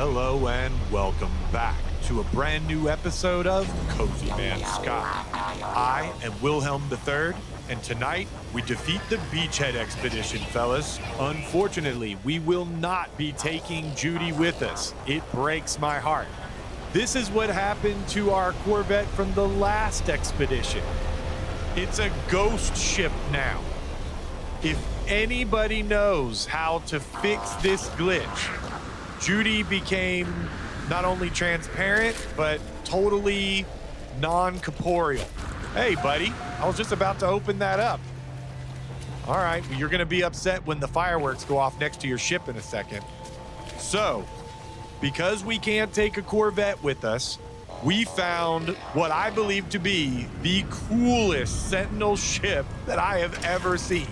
Hello and welcome back to a brand new episode of Cozy Man Sky. I am Wilhelm III, and tonight we defeat the Beachhead Expedition, fellas. Unfortunately, we will not be taking Judy with us. It breaks my heart. This is what happened to our Corvette from the last expedition. It's a ghost ship now. If anybody knows how to fix this glitch, Judy became not only transparent, but totally non-corporeal. Hey, buddy, I was just about to open that up. All right, well, you're going to be upset when the fireworks go off next to your ship in a second. So, because we can't take a Corvette with us, we found what I believe to be the coolest Sentinel ship that I have ever seen.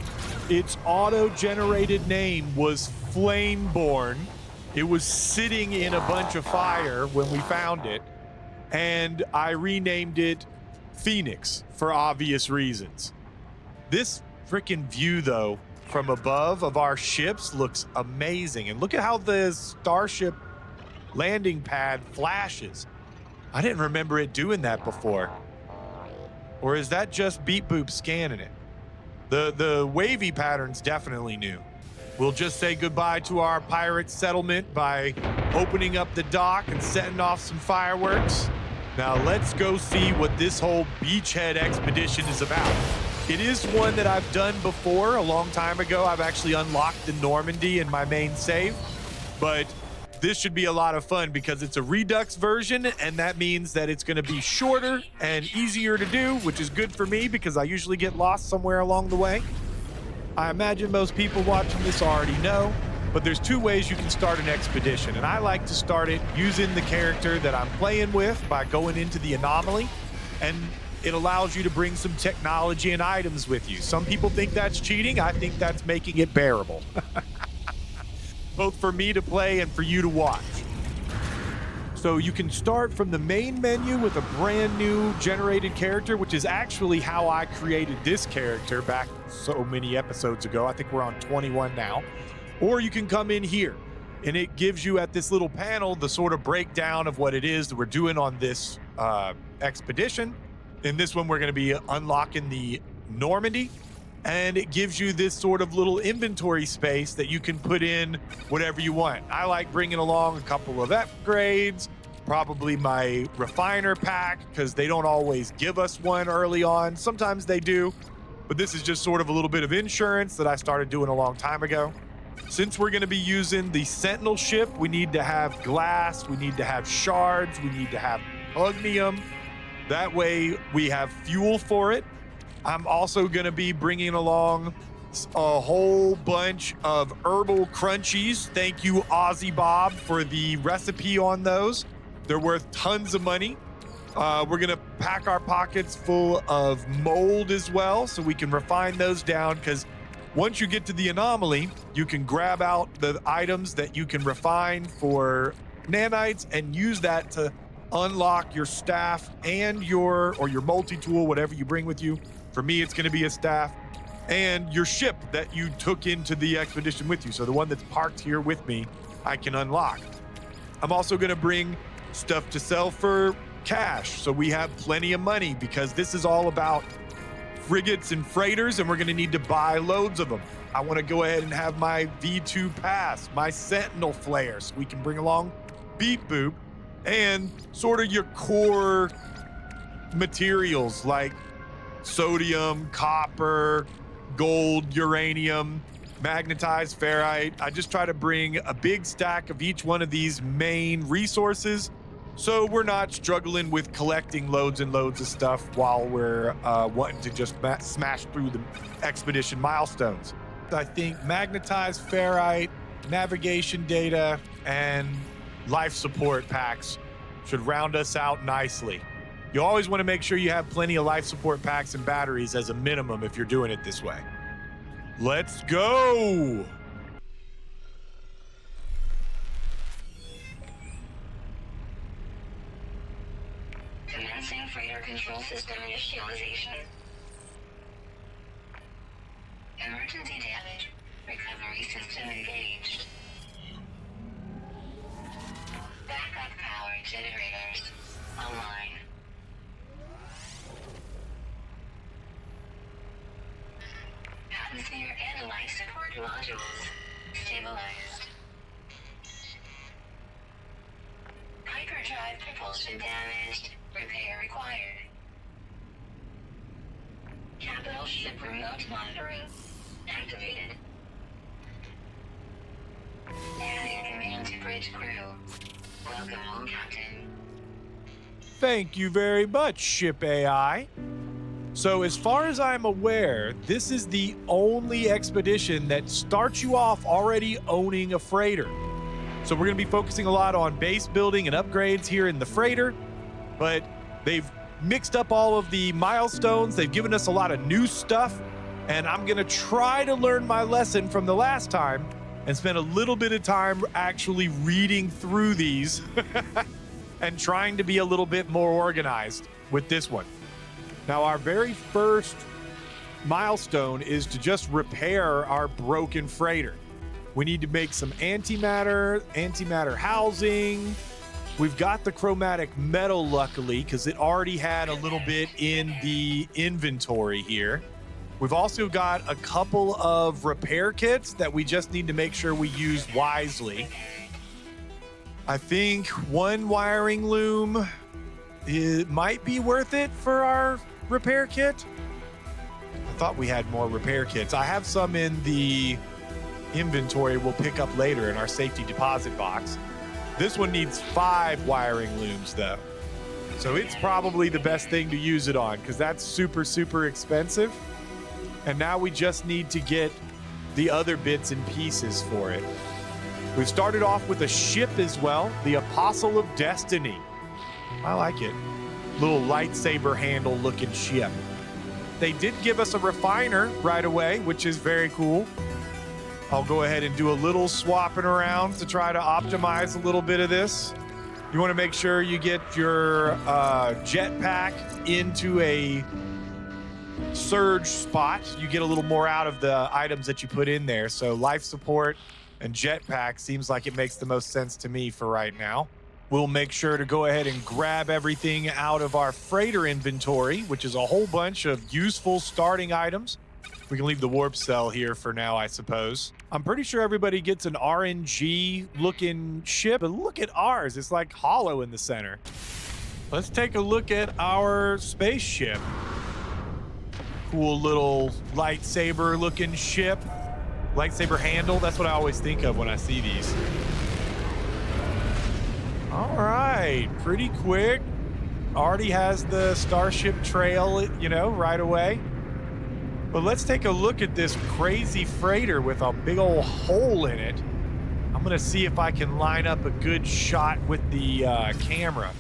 Its auto-generated name was Flameborn. It was sitting in a bunch of fire when we found it, and I renamed it Phoenix for obvious reasons. This freaking view, though, from above of our ships looks amazing. And look at how the Starship landing pad flashes. I didn't remember it doing that before. Or is that just Beep Boop scanning it? The wavy pattern's definitely new. We'll just say goodbye to our pirate settlement by opening up the dock and setting off some fireworks. Now let's go see what this whole Beachhead Expedition is about. It is one that I've done before a long time ago. I've actually unlocked the Normandy in my main save, but this should be a lot of fun because it's a Redux version, and that means that it's going to be shorter and easier to do, which is good for me because I usually get lost somewhere along the way. I imagine most people watching this already know, but there's two ways you can start an expedition, and I like to start it using the character that I'm playing with by going into the anomaly, and it allows you to bring some technology and items with you. Some people think that's cheating. I think that's making it bearable. Both for me to play and for you to watch. So you can start from the main menu with a brand new generated character, which is actually how I created this character back so many episodes ago. I think we're on 21 now. Or you can come in here, and it gives you at this little panel the sort of breakdown of what it is that we're doing on this expedition. In this one, we're going to be unlocking the Normandy, and it gives you this sort of little inventory space that you can put in whatever you want. I like bringing along a couple of upgrades, probably my refiner pack, because they don't always give us one early on. Sometimes they do, but this is just sort of a little bit of insurance that I started doing a long time ago. Since we're going to be using the Sentinel ship, we need to have glass, we need to have shards, we need to have pugnium. That way we have fuel for it. I'm also going to be bringing along a whole bunch of herbal crunchies. Thank you, Aussie Bob, for the recipe on those. They're worth tons of money. We're going to pack our pockets full of mold as well, so we can refine those down, because once you get to the anomaly, you can grab out the items that you can refine for nanites and use that to unlock your staff and your multi-tool, whatever you bring with you. For me, it's going to be a staff, and your ship that you took into the expedition with you. So the one that's parked here with me, I can unlock. I'm also going to bring stuff to sell for cash, so we have plenty of money, because this is all about frigates and freighters, and we're going to need to buy loads of them. I want to go ahead and have my V2 pass, my Sentinel flare, so we can bring along Beep Boop, and sort of your core materials like sodium, copper, gold, uranium, magnetized ferrite. I just try to bring a big stack of each one of these main resources, so we're not struggling with collecting loads and loads of stuff while we're wanting to just smash through the expedition milestones. I think magnetized ferrite, navigation data, and life support packs should round us out nicely. You always want to make sure you have plenty of life support packs and batteries as a minimum if you're doing it this way. Let's go! Commencing freighter control system initialization. Emergency damage. Recovery system engaged. generators online. Atmosphere and life support modules stabilized. Hyperdrive propulsion damaged. Repair required. Capital ship remote monitoring activated. Adding command to bridge crew. Welcome home, Captain. Thank you very much, ship AI. So as far as I'm aware, this is the only expedition that starts you off already owning a freighter. So we're going to be focusing a lot on base building and upgrades here in the freighter, but they've mixed up all of the milestones. They've given us a lot of new stuff, and I'm going to try to learn my lesson from the last time and spend a little bit of time actually reading through these and trying to be a little bit more organized with this one. Now, our very first milestone is to just repair our broken freighter. We need to make some antimatter housing. We've got the chromatic metal, luckily, because it already had a little bit in the inventory here. We've also got a couple of repair kits that we just need to make sure we use wisely. I think one wiring loom might be worth it for our repair kit. I thought we had more repair kits. I have some in the inventory we'll pick up later in our safety deposit box. This one needs 5 wiring looms though. So it's probably the best thing to use it on because that's super, super expensive. And now we just need to get the other bits and pieces for it. We've started off with a ship as well, the Apostle of Destiny. I like it. Little lightsaber handle looking ship. They did give us a refiner right away, which is very cool. I'll go ahead and do a little swapping around to try to optimize a little bit of this. You want to make sure you get your jetpack into a surge spot. You get a little more out of the items that you put in there. So life support and jetpack seems like it makes the most sense to me for right now. We'll make sure to go ahead and grab everything out of our freighter inventory, which is a whole bunch of useful starting items. We can leave the warp cell here for now, I suppose. I'm pretty sure everybody gets an RNG looking ship, but look at ours. It's like hollow in the center. Let's take a look at our spaceship. Cool little lightsaber looking ship. Lightsaber handle. That's what I always think of when I see these. All right, pretty quick. Already has the starship trail, right away. But let's take a look at this crazy freighter with a big old hole in it. I'm gonna see if I can line up a good shot with the camera.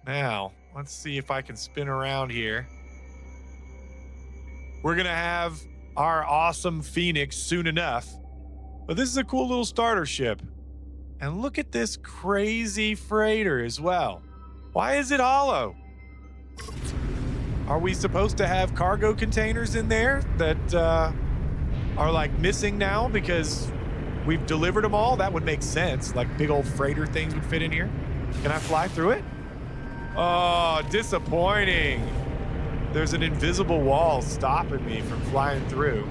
Now, let's see if I can spin around here. We're gonna have our awesome Phoenix soon enough. But this is a cool little starter ship. And look at this crazy freighter as well. Why is it hollow? Are we supposed to have cargo containers in there that are like missing now because we've delivered them all? That would make sense. Like big old freighter things would fit in here. Can I fly through it? Oh, disappointing. There's an invisible wall stopping me from flying through.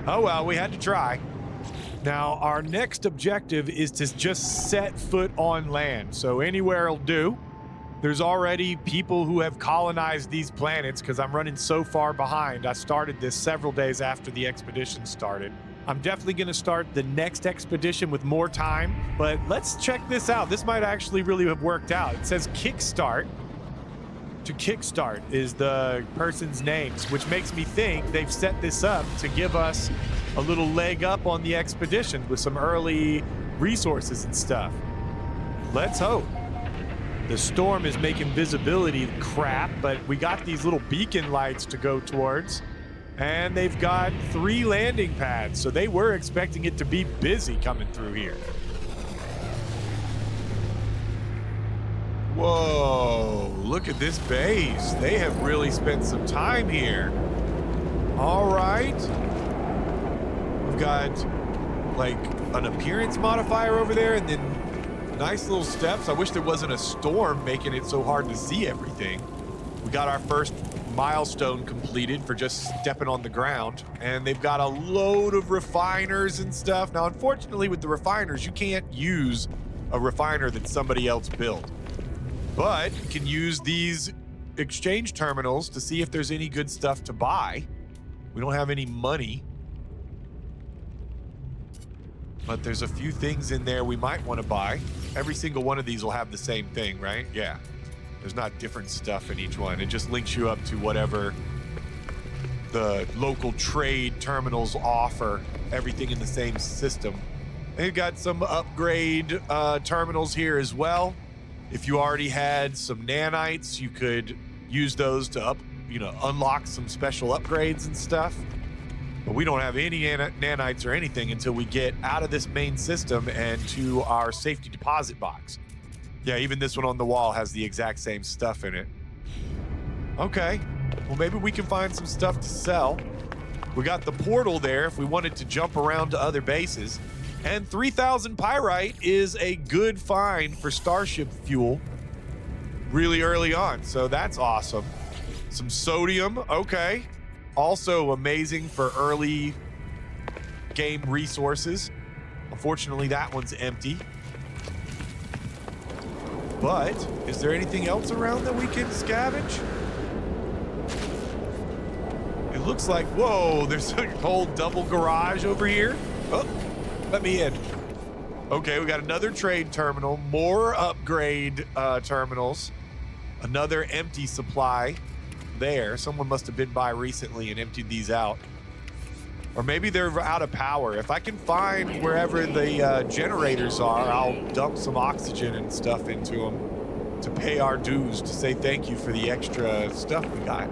Oh well, we had to try. Now, our next objective is to just set foot on land. So anywhere will do. There's already people who have colonized these planets because I'm running so far behind. I started this several days after the expedition started. I'm definitely going to start the next expedition with more time, but let's check this out. This might actually really have worked out. It says kickstart. To kickstart is the person's names, which makes me think they've set this up to give us a little leg up on the expedition with some early resources and stuff. Let's hope. The storm is making visibility crap, but we got these little beacon lights to go towards, and they've got 3 landing pads, so they were expecting it to be busy coming through here. Whoa, look at this base. They have really spent some time here. All right. We've got like an appearance modifier over there and then Nice little steps. I wish there wasn't a storm making it so hard to see everything. We got our first milestone completed for just stepping on the ground, and they've got a load of refiners and stuff. Now, unfortunately, with the refiners, you can't use a refiner that somebody else built, but you can use these exchange terminals to see if there's any good stuff to buy. We don't have any money, but there's a few things in there we might want to buy. Every single one of these will have the same thing, right? Yeah. There's not different stuff in each one. It just links you up to whatever the local trade terminals offer, everything in the same system. They've got some upgrade terminals here as well. If you already had some nanites, you could use those to unlock some special upgrades and stuff. But we don't have any nanites or anything until we get out of this main system and to our safety deposit box. Yeah, even this one on the wall has the exact same stuff in it. Okay, well, maybe we can find some stuff to sell. We got the portal there if we wanted to jump around to other bases. And 3,000 pyrite is a good find for starship fuel really early on, so that's awesome. Some sodium, okay. Also amazing for early game resources. Unfortunately, that one's empty. But is there anything else around that we can scavenge? It looks like, whoa, there's a whole double garage over here. Oh, let me in. Okay, we got another trade terminal, more upgrade terminals, another empty supply there. Someone must have been by recently and emptied these out. Or maybe they're out of power. If I can find wherever the generators are, I'll dump some oxygen and stuff into them to pay our dues, to say thank you for the extra stuff we got.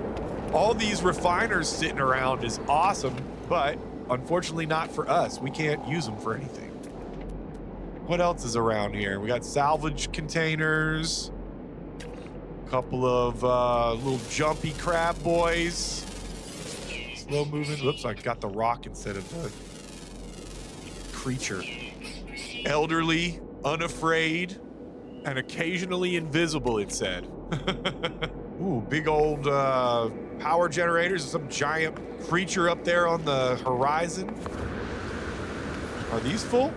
All these refiners sitting around is awesome, but unfortunately not for us. We can't use them for anything. What else is around here? We got salvage containers, a couple of little jumpy crab boys. Slow moving. Oops, I got the rock instead of the creature. Elderly, unafraid, and occasionally invisible, it said. Ooh, big old power generators. Some giant creature up there on the horizon. Are these full?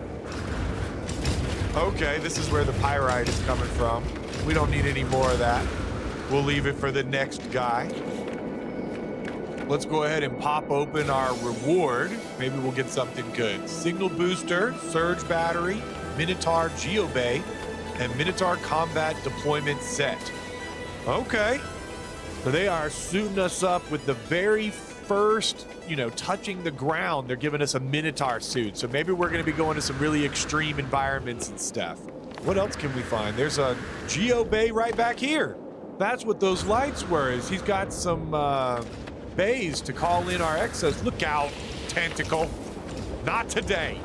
Okay, this is where the pyrite is coming from. We don't need any more of that. We'll leave it for the next guy. Let's go ahead and pop open our reward. Maybe we'll get something good. Signal booster, surge battery, Minotaur geobay, and Minotaur combat deployment set. Okay. So they are suiting us up with the very first, touching the ground. They're giving us a Minotaur suit. So maybe we're going to be going to some really extreme environments and stuff. What else can we find? There's a geobay right back here. That's what those lights were. Is he's got some bays to call in our exos. Look out, tentacle. Not today.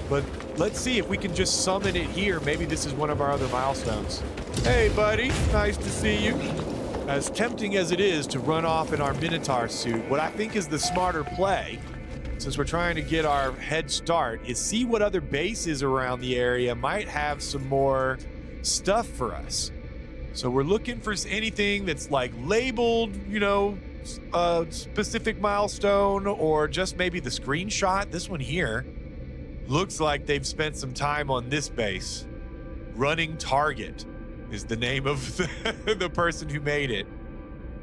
But let's see if we can just summon it here. Maybe this is one of our other milestones. Hey, buddy. Nice to see you. As tempting as it is to run off in our Minotaur suit, what I think is the smarter play, since we're trying to get our head start, is see what other bases around the area might have some more stuff for us. So we're looking for anything that's like labeled, a specific milestone, or just maybe the screenshot. This one here looks like they've spent some time on this base. Running Target is the name of the person who made it.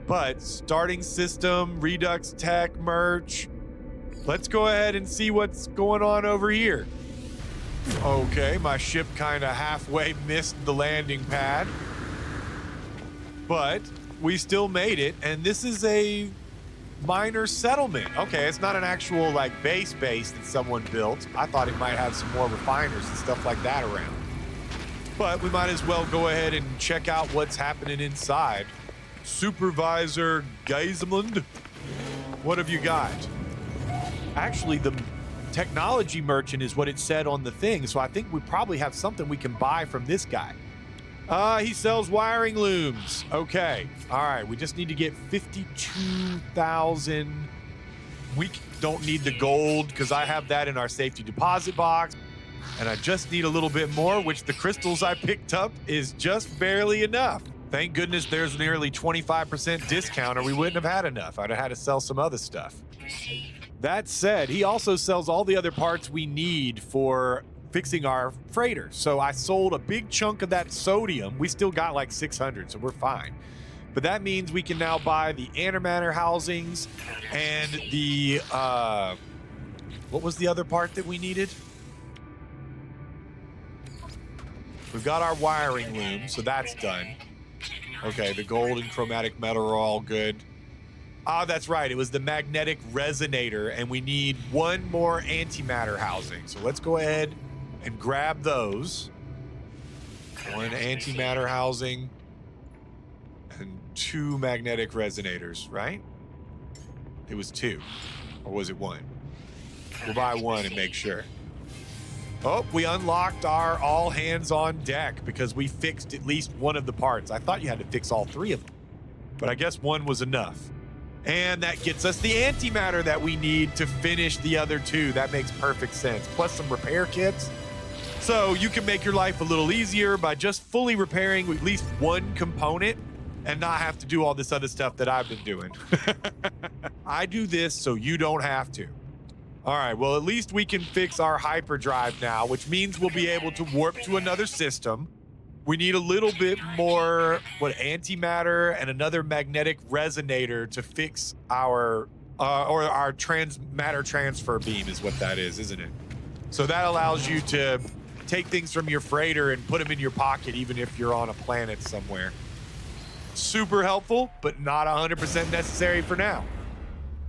But starting system, Redux Tech, merch. Let's go ahead and see what's going on over here. Okay, my ship kind of halfway missed the landing pad. But we still made it, and this is a minor settlement. Okay, it's not an actual base that someone built. I thought it might have some more refiners and stuff like that around. But we might as well go ahead and check out what's happening inside. Supervisor Geisemund, what have you got? Actually, the technology merchant is what it said on the thing, so I think we probably have something we can buy from this guy. He sells wiring looms. Okay. All right. We just need to get 52,000. We don't need the gold because I have that in our safety deposit box. And I just need a little bit more, which the crystals I picked up is just barely enough. Thank goodness there's nearly 25% discount, or we wouldn't have had enough. I'd have had to sell some other stuff. That said, he also sells all the other parts we need for fixing our freighter. So I sold a big chunk of that sodium. We still got like 600, so we're fine. But that means we can now buy the antimatter housings and the, what was the other part that we needed? We've got our wiring loom, so that's done. Okay, the gold and chromatic metal are all good. Ah, that's right. It was the magnetic resonator, and we need one more antimatter housing. So let's go ahead and grab those. One antimatter housing and 2 magnetic resonators, right? It was 2, or was it 1? We'll buy 1 and make sure. Oh, we unlocked our all hands on deck because we fixed at least one of the parts. I thought you had to fix all 3 of them, but I guess 1 was enough. And that gets us the antimatter that we need to finish the other 2. That makes perfect sense. Plus some repair kits. So you can make your life a little easier by just fully repairing at least 1 component and not have to do all this other stuff that I've been doing. I do this so you don't have to. All right, well, at least we can fix our hyperdrive now, which means we'll be able to warp to another system. We need a little bit more, antimatter and another magnetic resonator to fix our, our matter transfer beam is what that is, isn't it? So that allows you to take things from your freighter and put them in your pocket, even if you're on a planet somewhere. Super helpful, but not 100% necessary for now.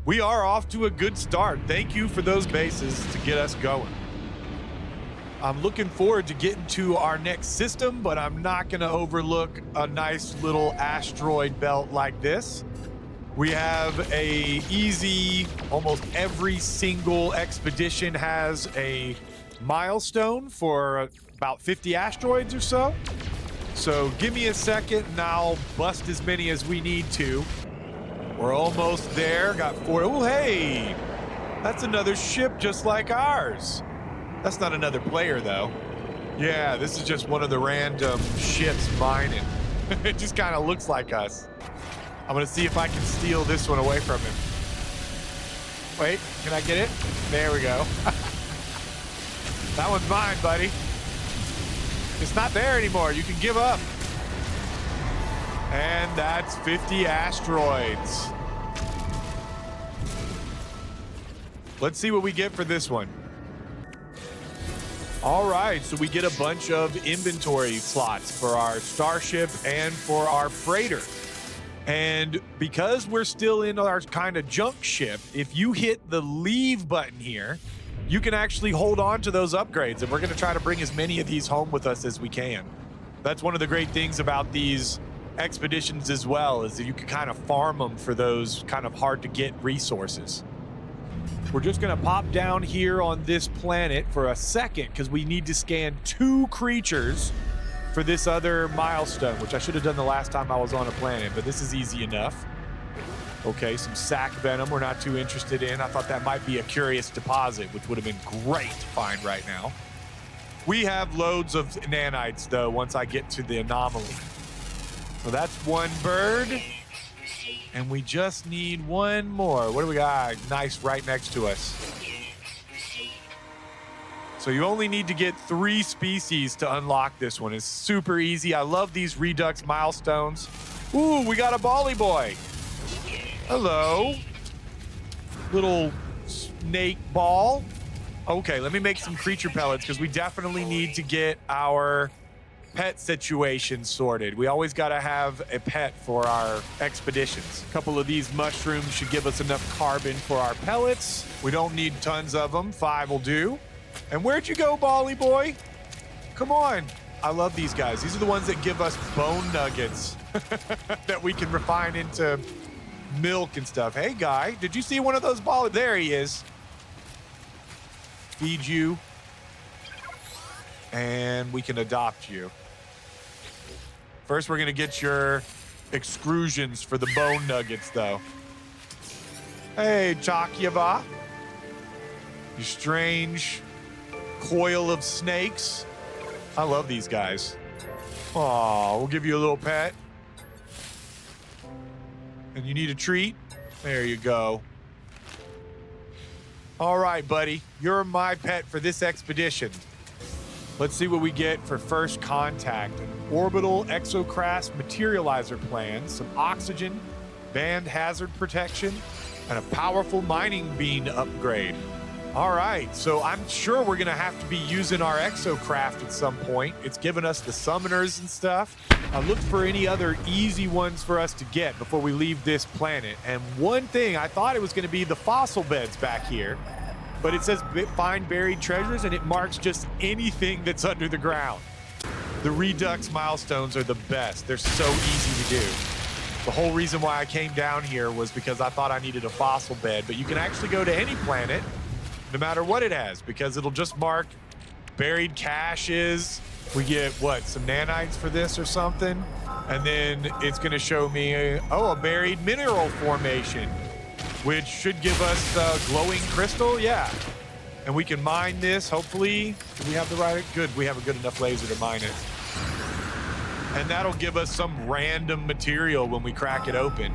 We are off to a good start. Thank you for those bases to get us going. I'm looking forward to getting to our next system, but I'm not going to overlook a nice little asteroid belt like this. We have a easy, almost every single expedition has a milestone for about 50 asteroids or so. So give me a second and I'll bust as many as we need to. We're almost there. Got 4. Oh, hey, that's another ship just like ours. That's not another player, though. Yeah, this is just one of the random ships mining. It just kind of looks like us. I'm going to see if I can steal this one away from him. Wait, can I get it? There we go. That one's mine, buddy. It's not there anymore. You can give up. And that's 50 asteroids. Let's see what we get for this one. All right, so we get a bunch of inventory slots for our starship and for our freighter. And because we're still in our kind of junk ship, if you hit the leave button here, you can actually hold on to those upgrades. And we're going to try to bring as many of these home with us as we can. That's one of the great things about these expeditions as well, is that you can kind of farm them for those kind of hard to get resources. We're just going to pop down here on this planet for a second because we need to scan 2 creatures for this other milestone, which I should have done the last time I was on a planet, but this is easy enough. Okay, some sac venom we're not too interested in. I thought that might be a curious deposit, which would have been great to find right now. We have loads of nanites, though, once I get to the anomaly. So that's 1 bird. And we just need 1 more. What do we got? Nice, right next to us. So you only need to get 3 species to unlock this one. It's super easy. I love these Redux milestones. Ooh, we got a Bali boy. Hello. Little snake ball. Okay, let me make some creature pellets because we definitely need to get our pet situation sorted. We always got to have a pet for our expeditions. A couple of these mushrooms should give us enough carbon for our pellets. We don't need tons of them. 5 will do. And where'd you go, Bali boy? Come on. I love these guys. These are the ones that give us bone nuggets that we can refine into milk and stuff. Hey, guy, did you see one of those Bali? There he is. Feed you. And we can adopt you. First, we're going to get your excrusions for the bone nuggets, though. Hey, Chakyava. You strange coil of snakes. I love these guys. Aw, we'll give you a little pet. And you need a treat? There you go. All right, buddy. You're my pet for this expedition. Let's see what we get for first contact. An orbital exocrast materializer plan, some oxygen, band hazard protection, and a powerful mining beam upgrade. All right, so I'm sure we're gonna have to be using our exocraft at some point. It's given us the summoners and stuff. I looked for any other easy ones for us to get before we leave this planet. And one thing, I thought it was gonna be the fossil beds back here, but it says find buried treasures and it marks just anything that's under the ground. The Redux milestones are the best. They're so easy to do. The whole reason why I came down here was because I thought I needed a fossil bed, but you can actually go to any planet, no matter what it has, because it'll just mark buried caches. We get, what, some nanites for this or something? And then it's gonna show me, a buried mineral formation, which should give us a glowing crystal, yeah. And we can mine this, hopefully. Do we have the right, good, we have a good enough laser to mine it. And that'll give us some random material when we crack it open.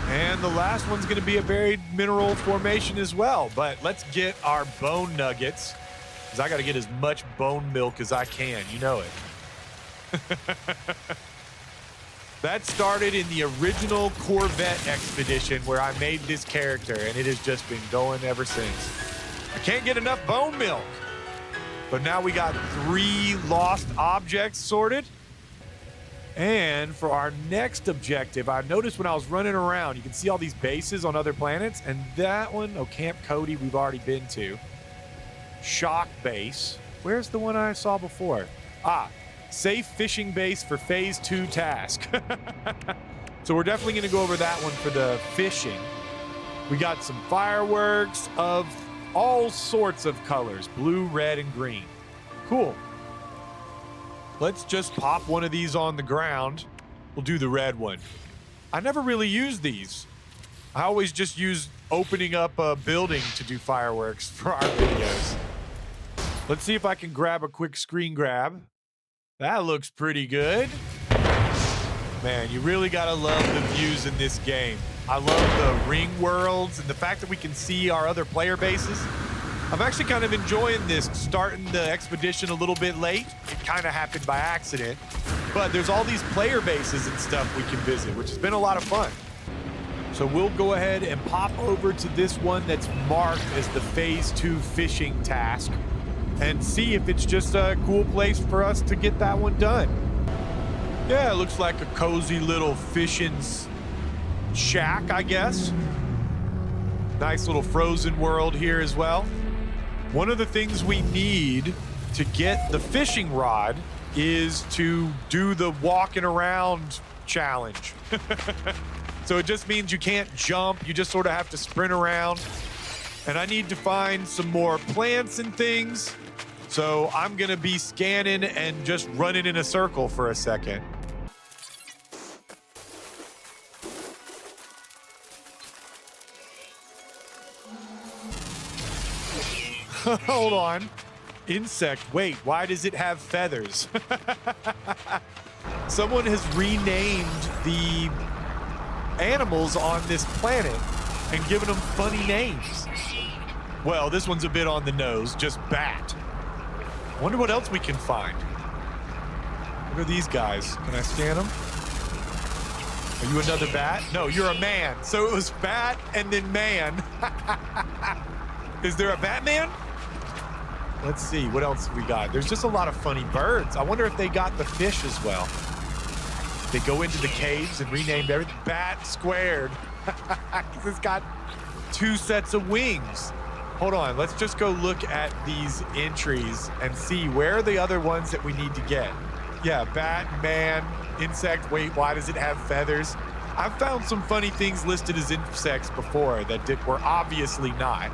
And the last one's gonna be a buried mineral formation as well. But let's get our bone nuggets, because I gotta get as much bone milk as I can, you know it. That started in the original Corvette expedition where I made this character, and it has just been going ever since. I can't get enough bone milk. But now we got 3 lost objects sorted. And for our next objective, I noticed when I was running around, you can see all these bases on other planets, and that one, Camp Cody, we've already been to. Shock base. Where's the one I saw before? Safe fishing base for phase 2 task. So we're definitely gonna go over that one for the fishing. We got some fireworks of all sorts of colors, blue, red, and green. Cool. Let's just pop one of these on the ground. We'll do the red one. I never really use these. I always just use opening up a building to do fireworks for our videos. Let's see if I can grab a quick screen grab. That looks pretty good. Man, you really gotta love the views in this game. I love the ring worlds and the fact that we can see our other player bases. I'm actually kind of enjoying this, starting the expedition a little bit late. It kind of happened by accident, but there's all these player bases and stuff we can visit, which has been a lot of fun. So we'll go ahead and pop over to this one that's marked as the phase 2 fishing task and see if it's just a cool place for us to get that one done. Yeah, it looks like a cozy little fishing shack, I guess. Nice little frozen world here as well. One of the things we need to get the fishing rod is to do the walking around challenge. So it just means you can't jump, you just sort of have to sprint around. And I need to find some more plants and things. So I'm gonna be scanning and just running in a circle for a second. Hold on. Insect. Wait, why does it have feathers? Someone has renamed the animals on this planet and given them funny names. Well, this one's a bit on the nose, just bat. Wonder what else we can find. What are these guys? Can I scan them? Are you another bat? No, you're a man. So it was bat and then man. Is there a Batman? Let's see, what else we got? There's just a lot of funny birds. I wonder if they got the fish as well. They go into the caves and renamed everything. Bat squared. It's got 2 sets of wings. Hold on, let's just go look at these entries and see where are the other ones that we need to get. Yeah, bat, man, insect. Wait, why does it have feathers? I've found some funny things listed as insects before that were obviously not.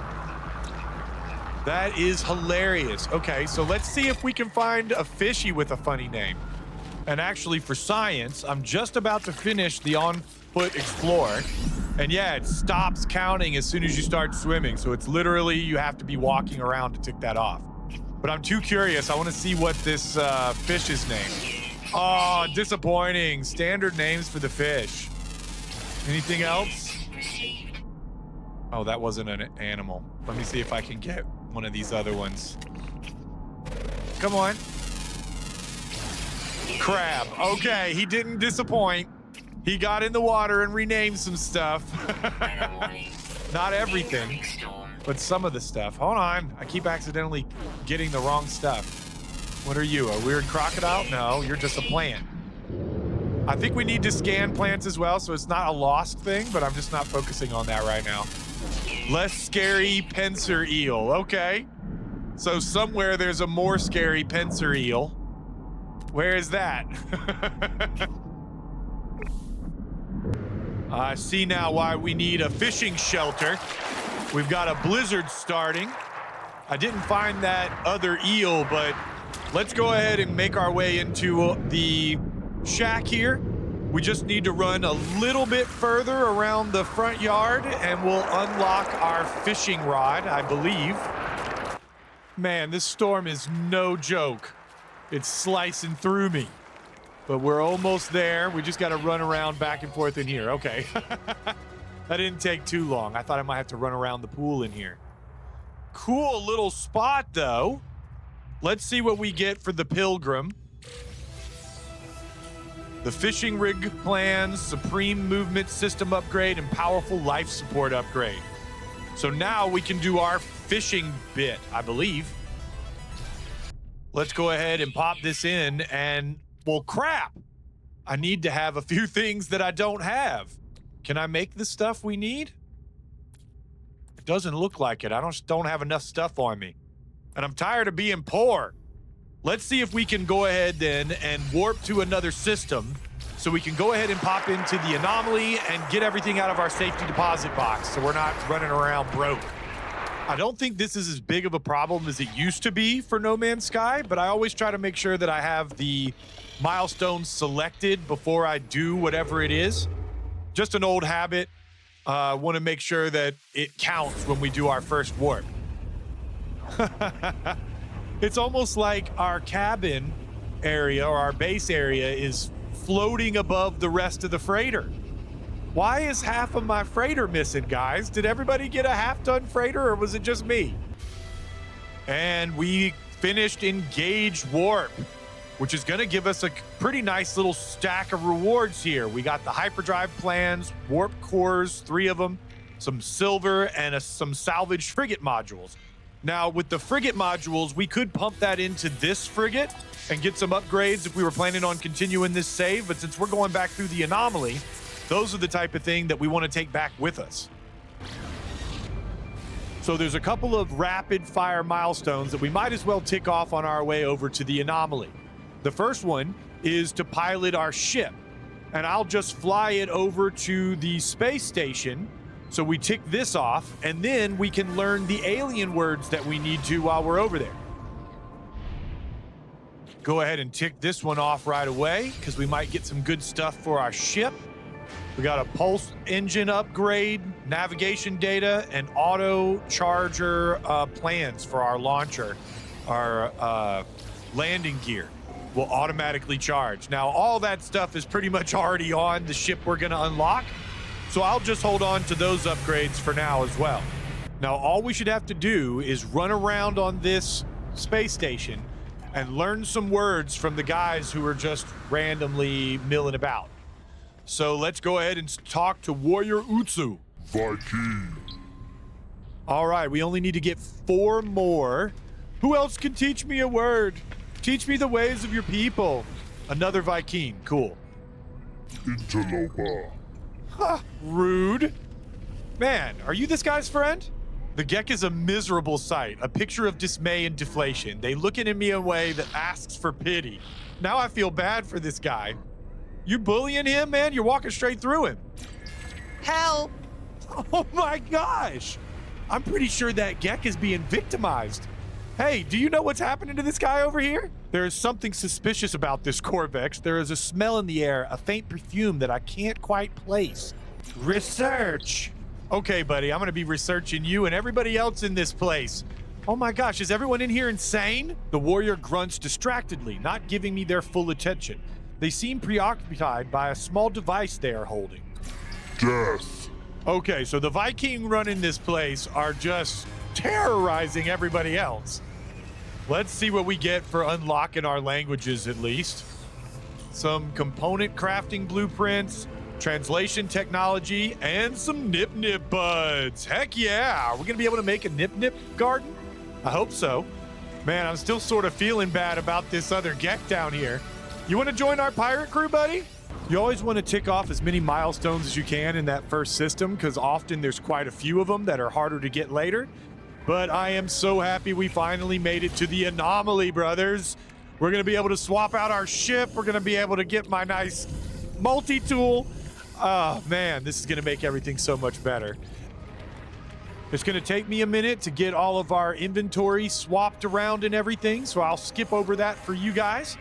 That is hilarious. Okay, so let's see if we can find a fishy with a funny name. And actually, for science, I'm just about to finish the on-foot explore. And yeah, it stops counting as soon as you start swimming. So it's literally, you have to be walking around to tick that off. But I'm too curious. I want to see what this fish is named. Oh, disappointing. Standard names for the fish. Anything else? Oh, that wasn't an animal. Let me see if I can get one of these other ones. Come on. Crab. Okay, he didn't disappoint. He got in the water and renamed some stuff. Not everything, but some of the stuff. Hold on. I keep accidentally getting the wrong stuff. What are you, a weird crocodile? No, you're just a plant. I think we need to scan plants as well, so it's not a lost thing, but I'm just not focusing on that right now. Less scary pincer eel. Okay. So somewhere there's a more scary pincer eel. Where is that? I see now why we need a fishing shelter. We've got a blizzard starting. I didn't find that other eel, but let's go ahead and make our way into the shack here. We just need to run a little bit further around the front yard and we'll unlock our fishing rod, I believe. Man, this storm is no joke. It's slicing through me. But we're almost there. We just got to run around back and forth in here. Okay. That didn't take too long. I thought I might have to run around the pool in here. Cool little spot, though. Let's see what we get for the Pilgrim. The fishing rig plans, supreme movement system upgrade, and powerful life support upgrade. So now we can do our fishing bit, I believe. Let's go ahead and pop this in and, well, crap. I need to have a few things that I don't have. Can I make the stuff we need? It doesn't look like it. I don't have enough stuff on me. And I'm tired of being poor. Let's see if we can go ahead then and warp to another system so we can go ahead and pop into the anomaly and get everything out of our safety deposit box so we're not running around broke. I don't think this is as big of a problem as it used to be for No Man's Sky, but I always try to make sure that I have the milestones selected before I do whatever it is. Just an old habit. Want to make sure that it counts when we do our first warp. It's almost like our cabin area or our base area is floating above the rest of the freighter. Why is half of my freighter missing, guys? Did everybody get a half-ton freighter or was it just me? And we finished Engage Warp, which is going to give us a pretty nice little stack of rewards here. We got the hyperdrive plans, warp cores, 3 of them, some silver, and some salvaged frigate modules. Now, with the frigate modules, we could pump that into this frigate and get some upgrades if we were planning on continuing this save, but since we're going back through the anomaly, those are the type of thing that we want to take back with us. So there's a couple of rapid fire milestones that we might as well tick off on our way over to the anomaly. The first one is to pilot our ship, and I'll just fly it over to the space station. So we tick this off, and then we can learn the alien words that we need to while we're over there. Go ahead and tick this one off right away, because we might get some good stuff for our ship. We got a pulse engine upgrade, navigation data, and auto charger plans for our launcher. Our landing gear will automatically charge. Now, all that stuff is pretty much already on the ship we're going to unlock. So I'll just hold on to those upgrades for now as well. Now, all we should have to do is run around on this space station and learn some words from the guys who are just randomly milling about. So let's go ahead and talk to Warrior Utsu. Viking. All right, we only need to get 4 more. Who else can teach me a word? Teach me the ways of your people. Another Viking, cool. Interloper. Huh, rude. Man, are you this guy's friend? The Gek is a miserable sight, a picture of dismay and deflation. They look at me in a way that asks for pity. Now I feel bad for this guy. You bullying him, man? You're walking straight through him. Help! Oh my gosh! I'm pretty sure that Gek is being victimized. Hey, do you know what's happening to this guy over here? There is something suspicious about this Corvex. There is a smell in the air, a faint perfume that I can't quite place. Research! Okay, buddy, I'm gonna be researching you and everybody else in this place. Oh my gosh, is everyone in here insane? The warrior grunts distractedly, not giving me their full attention. They seem preoccupied by a small device they are holding. Death. Okay, so the Viking running this place are just terrorizing everybody else. Let's see what we get for unlocking our languages at least. Some component crafting blueprints, translation technology, and some nip-nip buds. Heck yeah! We're gonna be able to make a nip-nip garden? I hope so. Man, I'm still sort of feeling bad about this other Gek down here. You want to join our pirate crew, buddy? You always want to tick off as many milestones as you can in that first system, because often there's quite a few of them that are harder to get later. But I am so happy we finally made it to the anomaly, brothers. We're going to be able to swap out our ship. We're going to be able to get my nice multi-tool. Oh, man, this is going to make everything so much better. It's going to take me a minute to get all of our inventory swapped around and everything, so I'll skip over that for you guys.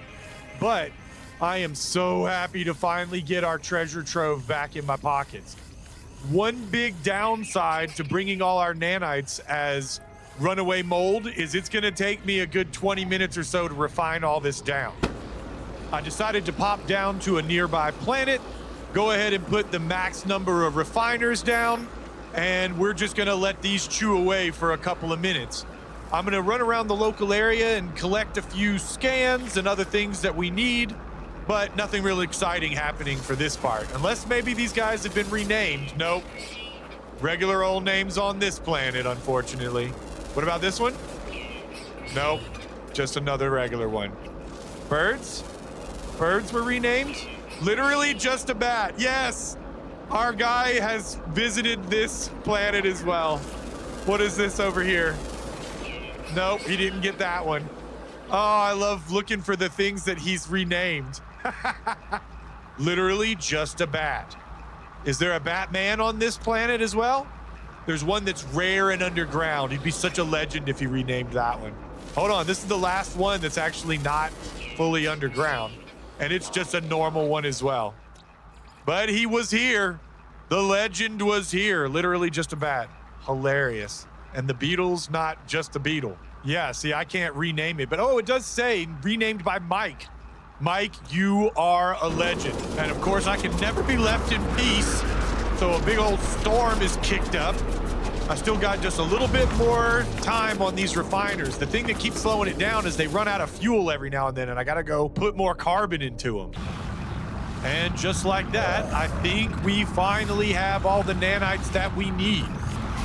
But I am so happy to finally get our treasure trove back in my pockets. One big downside to bringing all our nanites as runaway mold is it's going to take me a good 20 minutes or so to refine all this down. I decided to pop down to a nearby planet, go ahead and put the max number of refiners down, and we're just going to let these chew away for a couple of minutes. I'm going to run around the local area and collect a few scans and other things that we need, but nothing really exciting happening for this part. Unless maybe these guys have been renamed. Nope. Regular old names on this planet, unfortunately. What about this one? Nope. Just another regular one. Birds? Birds were renamed? Literally just a bat. Yes! Our guy has visited this planet as well. What is this over here? Nope, he didn't get that one. Oh, I love looking for the things that he's renamed. Literally just a bat. Is there a Batman on this planet as well? There's one that's rare and underground. He'd be such a legend if he renamed that one. Hold on, this is the last one that's actually not fully underground. And it's just a normal one as well. But he was here. The legend was here. Literally just a bat. Hilarious. And the beetle's not just a beetle. Yeah, see, I can't rename it. But oh, it does say renamed by Mike. Mike, you are a legend. And of course, I can never be left in peace. So a big old storm is kicked up. I still got just a little bit more time on these refiners. The thing that keeps slowing it down is they run out of fuel every now and then, and I gotta go put more carbon into them. And just like that, I think we finally have all the nanites that we need.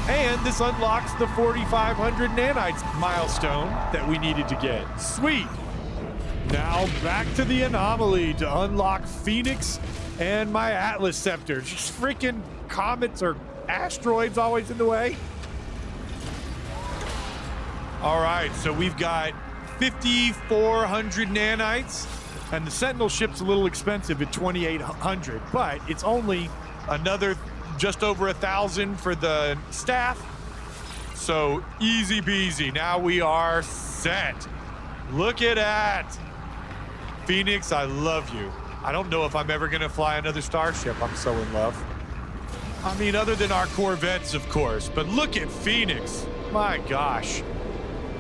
And this unlocks the 4,500 nanites milestone that we needed to get. Sweet. Now back to the anomaly to unlock Phoenix and my Atlas Scepter. Just freaking comets or asteroids always in the way. All right, so we've got 5,400 nanites. And the Sentinel ship's a little expensive at 2,800, but it's only another just over 1,000 for the staff. So easy peasy. Now we are set. Look at that. Phoenix, I love you. I don't know if I'm ever going to fly another starship. I'm so in love. I mean, other than our Corvettes, of course, but look at Phoenix. My gosh.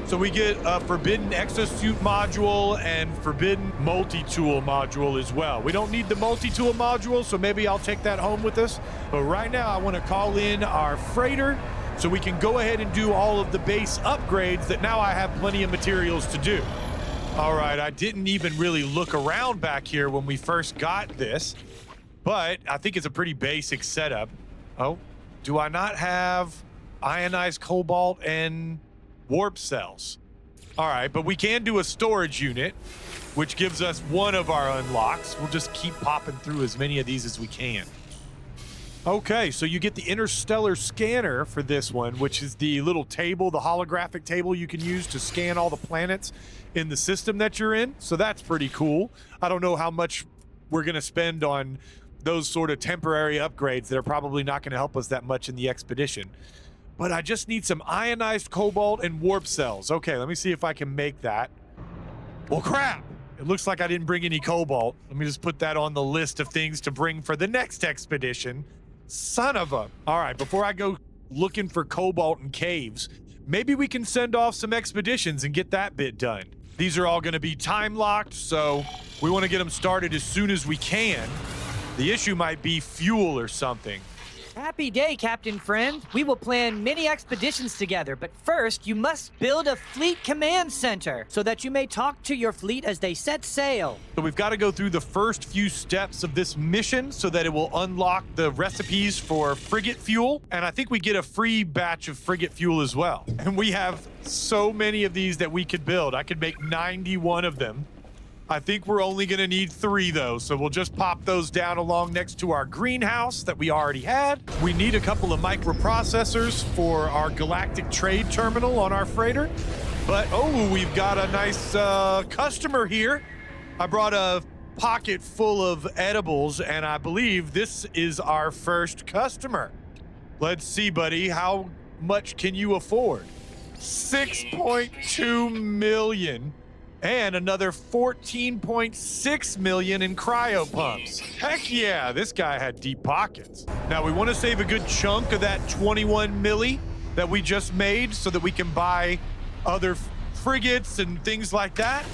So we get a Forbidden Exosuit module and Forbidden Multi-Tool module as well. We don't need the Multi-Tool module, so maybe I'll take that home with us. But right now, I want to call in our freighter so we can go ahead and do all of the base upgrades that now I have plenty of materials to do. All right, I didn't even really look around back here when we first got this, but I think it's a pretty basic setup. Oh, do I not have ionized cobalt and warp cells? All right, but we can do a storage unit, which gives us one of our unlocks. We'll just keep popping through as many of these as we can. Okay, so you get the interstellar scanner for this one, which is the little table, the holographic table you can use to scan all the planets in the system that you're in. So that's pretty cool. I don't know how much we're going to spend on those sort of temporary upgrades that are probably not going to help us that much in the expedition. But I just need some ionized cobalt and warp cells. Okay, let me see if I can make that. Well, crap. It looks like I didn't bring any cobalt. Let me just put that on the list of things to bring for the next expedition. Son of a... All right, before I go looking for cobalt in caves, maybe we can send off some expeditions and get that bit done. These are all going to be time locked, so we want to get them started as soon as we can. The issue might be fuel or something. Happy day, Captain Friend. We will plan many expeditions together, but first you must build a fleet command center so that you may talk to your fleet as they set sail. So we've got to go through the first few steps of this mission so that it will unlock the recipes for frigate fuel. And I think we get a free batch of frigate fuel as well. And we have so many of these that we could build. I could make 91 of them. I think we're only going to need 3 though, so we'll just pop those down along next to our greenhouse that we already had. We need a couple of microprocessors for our galactic trade terminal on our freighter. But, oh, we've got a nice customer here. I brought a pocket full of edibles, and I believe this is our first customer. Let's see, buddy, how much can you afford? 6.2 million. And another 14.6 million in cryo pumps. Heck yeah, this guy had deep pockets. Now we want to save a good chunk of that 21 milli that we just made so that we can buy other frigates and things like that.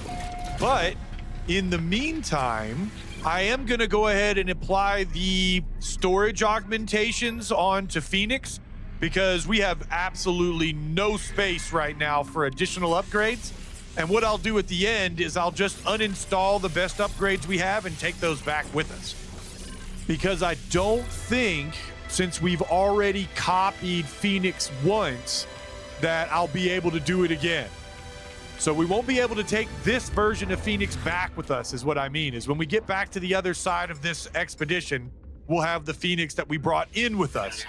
But in the meantime, I am going to go ahead and apply the storage augmentations onto Phoenix because we have absolutely no space right now for additional upgrades. And what I'll do at the end is I'll just uninstall the best upgrades we have and take those back with us. Because I don't think, since we've already copied Phoenix once, that I'll be able to do it again. So we won't be able to take this version of Phoenix back with us, is what I mean, is when we get back to the other side of this expedition, we'll have the Phoenix that we brought in with us.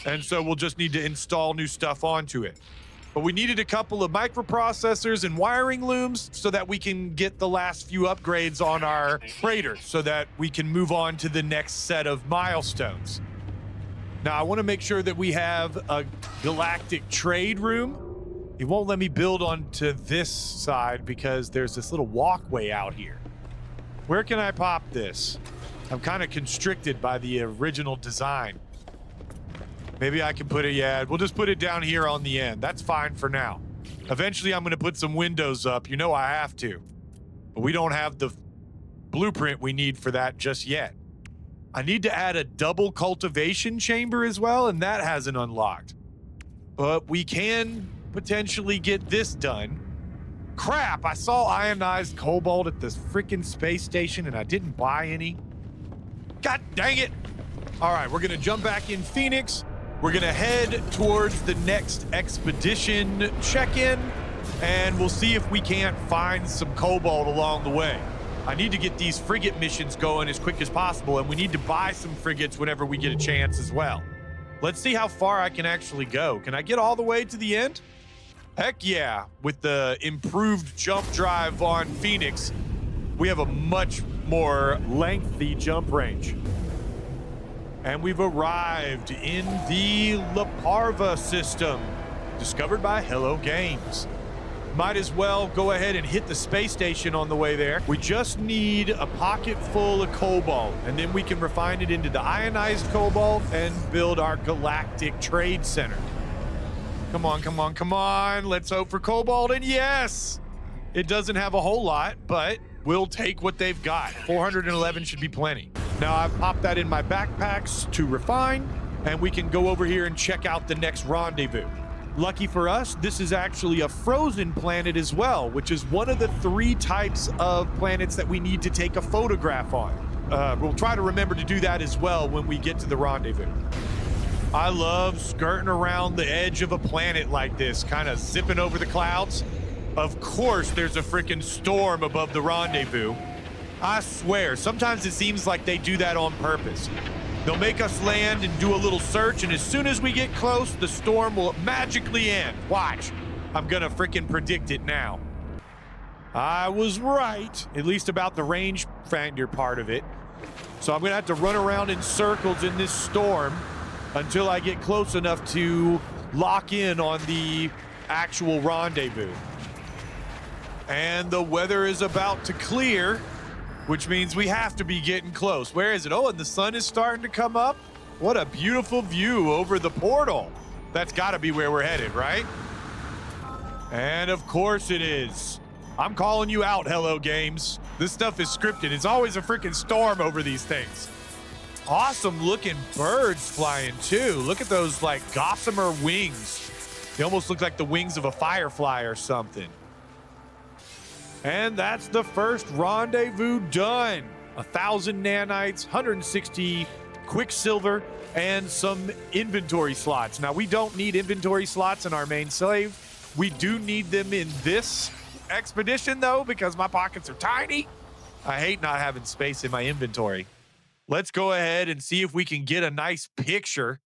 And so we'll just need to install new stuff onto it. But we needed a couple of microprocessors and wiring looms so that we can get the last few upgrades on our freighter so that we can move on to the next set of milestones. Now, I want to make sure that we have a galactic trade room. It won't let me build onto this side because there's this little walkway out here. Where can I pop this? I'm kind of constricted by the original design. Maybe I can put it, yeah, we'll just put it down here on the end. That's fine for now. Eventually, I'm going to put some windows up. You know I have to. But we don't have the blueprint we need for that just yet. I need to add a double cultivation chamber as well, and that hasn't unlocked. But we can potentially get this done. Crap, I saw ionized cobalt at this freaking space station, and I didn't buy any. God dang it. All right, we're going to jump back in Phoenix. We're going to head towards the next expedition check-in, and we'll see if we can't find some cobalt along the way. I need to get these frigate missions going as quick as possible, and we need to buy some frigates whenever we get a chance as well. Let's see how far I can actually go. Can I get all the way to the end? Heck yeah. With the improved jump drive on Phoenix, we have a much more lengthy jump range. And we've arrived in the La Parva system, discovered by Hello Games. Might as well go ahead and hit the space station on the way there. We just need a pocket full of cobalt, and then we can refine it into the ionized cobalt and build our galactic trade center. Come on, come on, come on. Let's hope for cobalt, and yes! It doesn't have a whole lot, but we'll take what they've got. 411 should be plenty. Now I've popped that in my backpacks to refine, and we can go over here and check out the next rendezvous. Lucky for us, this is actually a frozen planet as well, which is one of the 3 types of planets that we need to take a photograph on. We'll try to remember to do that as well when we get to the rendezvous. I love skirting around the edge of a planet like this, kind of zipping over the clouds. Of course, there's a freaking storm above the rendezvous. I swear, sometimes it seems like they do that on purpose. They'll make us land and do a little search, and as soon as we get close, the storm will magically end. Watch. I'm gonna freaking predict it now. I was right, at least about the rangefinder part of it. So I'm gonna have to run around in circles in this storm until I get close enough to lock in on the actual rendezvous. And the weather is about to clear, which means we have to be getting close. Where is it? Oh, and the sun is starting to come up. What a beautiful view over the portal. That's got to be where we're headed, right? And of course it is. I'm calling you out, Hello Games. This stuff is scripted. It's always a freaking storm over these things. Awesome looking birds flying too. Look at those like gossamer wings. They almost look like the wings of a firefly or something. And that's the first rendezvous done. 1,000 nanites, 160 quicksilver, and some inventory slots. Now, we don't need inventory slots in our main slave. We do need them in this expedition, though, because my pockets are tiny. I hate not having space in my inventory. Let's go ahead and see if we can get a nice picture.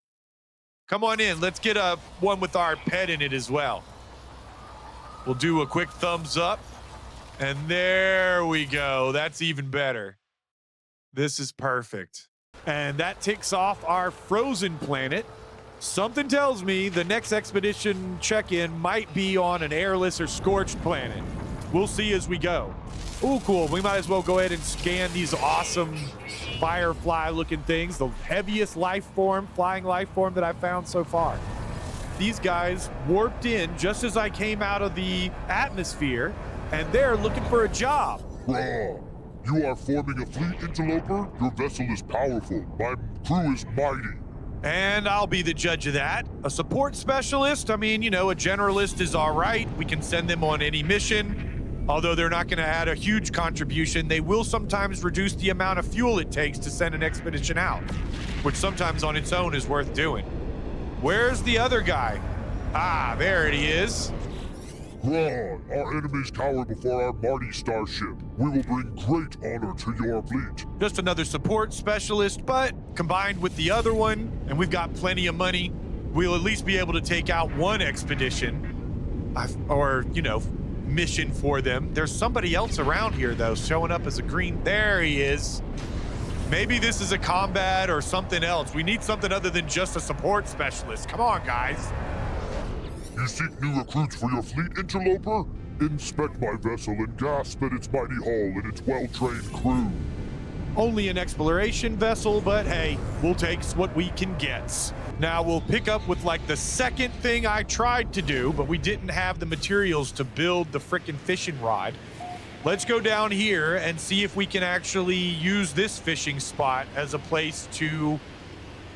Come on in. Let's get a one with our pet in it as well. We'll do a quick thumbs up. And there we go. That's even better. This is perfect. And that ticks off our frozen planet. Something tells me the next expedition check-in might be on an airless or scorched planet. We'll see as we go. Oh, cool. We might as well go ahead and scan these awesome firefly-looking things. The heaviest life form, flying life form that I've found so far. These guys warped in just as I came out of the atmosphere, and they're looking for a job. Raw. You are forming a fleet, interloper? Your vessel is powerful. My crew is mighty. And I'll be the judge of that. A support specialist? I mean, you know, a generalist is all right. We can send them on any mission. Although they're not going to add a huge contribution, they will sometimes reduce the amount of fuel it takes to send an expedition out, which sometimes on its own is worth doing. Where's the other guy? Ah, there he is. Raw. Our enemies cower before our mighty starship. We will bring great honor to your fleet. Just another support specialist, but combined with the other one, and we've got plenty of money, we'll at least be able to take out one expedition, or, you know, mission for them. There's somebody else around here, though, showing up as a green. There he is. Maybe this is a combat or something else. We need something other than just a support specialist. Come on, guys. You seek new recruits for your fleet, interloper? Inspect my vessel and gasp at its mighty hull and its well-trained crew. Only an exploration vessel, but hey, we'll take what we can get. Now we'll pick up with like the second thing I tried to do, but we didn't have the materials to build the frickin' fishing rod. Let's go down here and see if we can actually use this fishing spot as a place to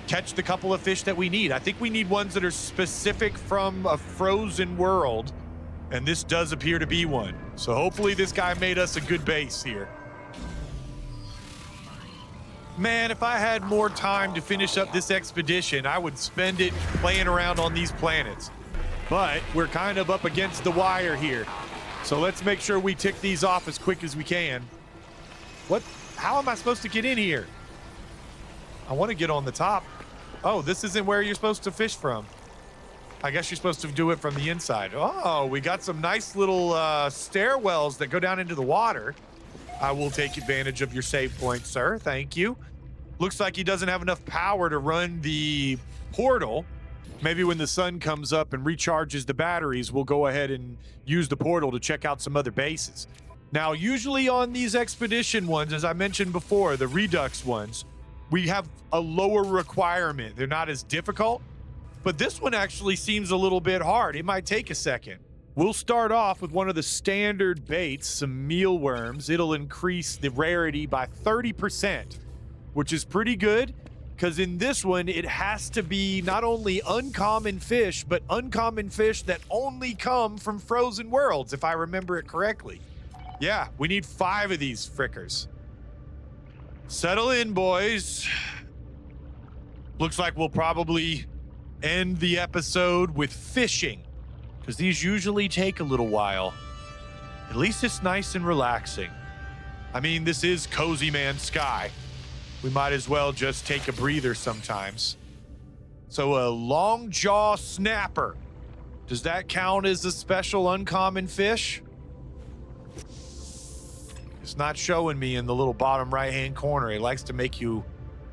catch the couple of fish that we need. I think we need ones that are specific from a frozen world, and this does appear to be one. So hopefully this guy made us a good base here. Man, if I had more time to finish up this expedition, I would spend it playing around on these planets. But we're kind of up against the wire here. So let's make sure we tick these off as quick as we can. What? How am I supposed to get in here? I want to get on the top. Oh, this isn't where you're supposed to fish from. I guess you're supposed to do it from the inside. Oh, we got some nice little stairwells that go down into the water. I will take advantage of your save point, sir. Thank you. Looks like he doesn't have enough power to run the portal. Maybe when the sun comes up and recharges the batteries, we'll go ahead and use the portal to check out some other bases. Now, usually on these expedition ones, as I mentioned before, the Redux ones, we have a lower requirement. They're not as difficult, but this one actually seems a little bit hard. It might take a second. We'll start off with one of the standard baits, some mealworms. It'll increase the rarity by 30%, which is pretty good, because in this one, it has to be not only uncommon fish, but uncommon fish that only come from frozen worlds, if I remember it correctly. Yeah, we need 5 of these frickers. Settle in, boys. Looks like we'll probably end the episode with fishing, because these usually take a little while. At least it's nice and relaxing. I mean, this is Cozy Man Sky. We might as well just take a breather sometimes. So a long jaw snapper. Does that count as a special uncommon fish? It's not showing me in the little bottom right-hand corner. It likes to make you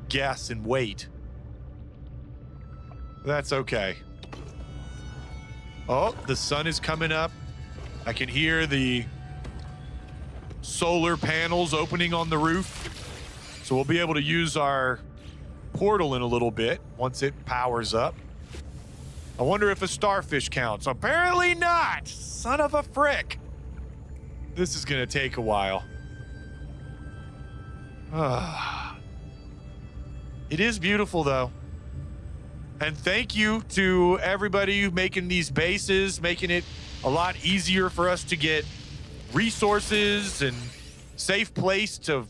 guess and wait. That's okay. Oh, the sun is coming up. I can hear the solar panels opening on the roof. So we'll be able to use our portal in a little bit once it powers up. I wonder if a starfish counts. Apparently not. Son of a frick. This is gonna take a while. It is beautiful though. And thank you to everybody making these bases, making it a lot easier for us to get resources and safe place to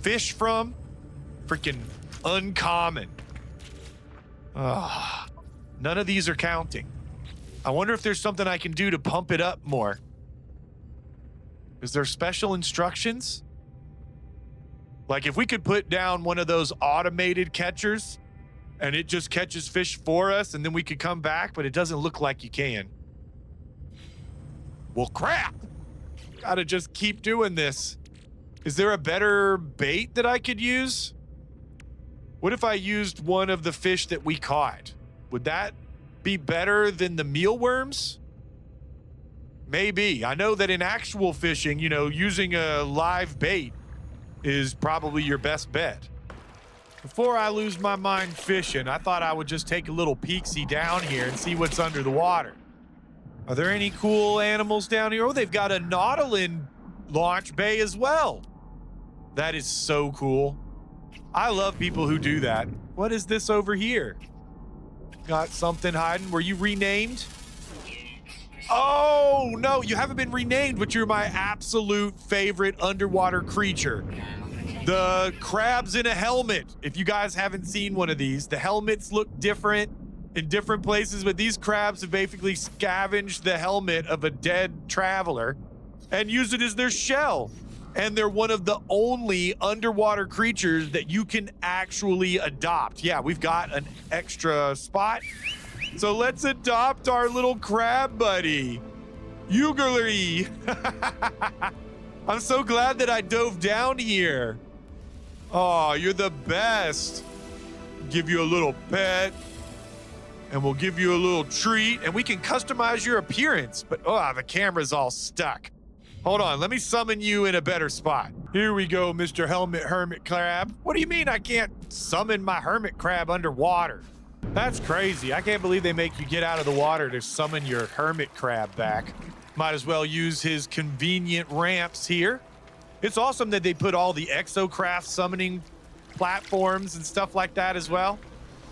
fish from. Freaking uncommon. None of these are counting. I wonder if there's something I can do to pump it up more. Is there special instructions? Like if we could put down one of those automated catchers and it just catches fish for us and then we could come back, but it doesn't look like you can. Well, crap. Gotta just keep doing this. Is there a better bait that I could use? What if I used one of the fish that we caught? Would that be better than the mealworms? Maybe. I know that in actual fishing, you know, using a live bait is probably your best bet. Before I lose my mind fishing, I thought I would just take a little peek-see down here and see what's under the water. Are there any cool animals down here? Oh, they've got a nautilin launch bay as well. That is so cool. I love people who do that. What is this over here? Got something hiding. Were you renamed? Oh, no, you haven't been renamed, but you're my absolute favorite underwater creature. The crabs in a helmet. If you guys haven't seen one of these, the helmets look different in different places, but these crabs have basically scavenged the helmet of a dead traveler and use it as their shell. And they're one of the only underwater creatures that you can actually adopt. Yeah, we've got an extra spot. So let's adopt our little crab buddy, Ugulery. I'm so glad that I dove down here. Oh, you're the best. Give you a little pet, and we'll give you a little treat, and we can customize your appearance. But the camera's all stuck. Hold on, let me summon you in a better spot. Here we go, Mr. Hermit Crab. What do you mean I can't summon my hermit crab underwater? That's crazy. I can't believe they make you get out of the water to summon your hermit crab back. Might as well use his convenient ramps here. It's awesome that they put all the exocraft summoning platforms and stuff like that as well.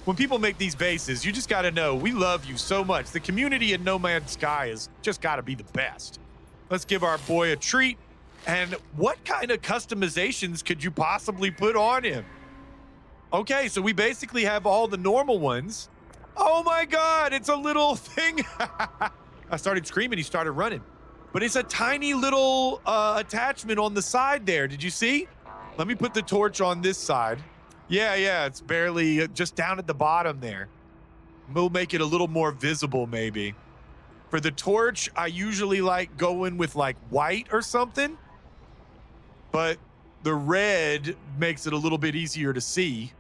When people make these bases, you just gotta know, we love you so much. The community in No Man's Sky has just gotta be the best. Let's give our boy a treat. And what kind of customizations could you possibly put on him? Okay, so we basically have all the normal ones. Oh my God, it's a little thing. I started screaming, he started running. But it's a tiny little attachment on the side there. Did you see? Let me put the torch on this side. Yeah, it's barely just down at the bottom there. We'll make it a little more visible maybe. For the torch, I usually like going with like white or something. But the red makes it a little bit easier to see.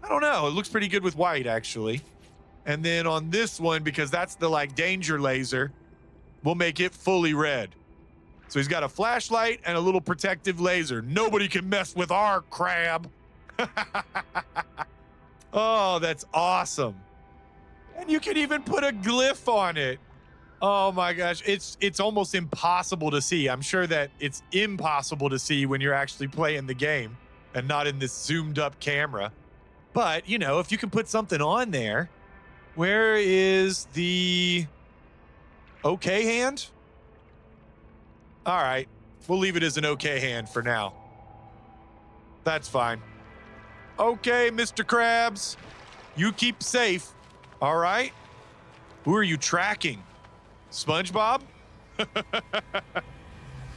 I don't know, it looks pretty good with white actually. And then on this one, because that's the like danger laser, we'll make it fully red. So he's got a flashlight and a little protective laser. Nobody can mess with our crab. Oh, that's awesome. And you can even put a glyph on it. Oh my gosh, it's almost impossible to see. I'm sure that it's impossible to see when you're actually playing the game and not in this zoomed up camera. But, you know, if you can put something on there, where is the okay hand? All right, we'll leave it as an okay hand for now. That's fine. Okay, Mr. Krabs, you keep safe, all right? Who are you tracking? SpongeBob?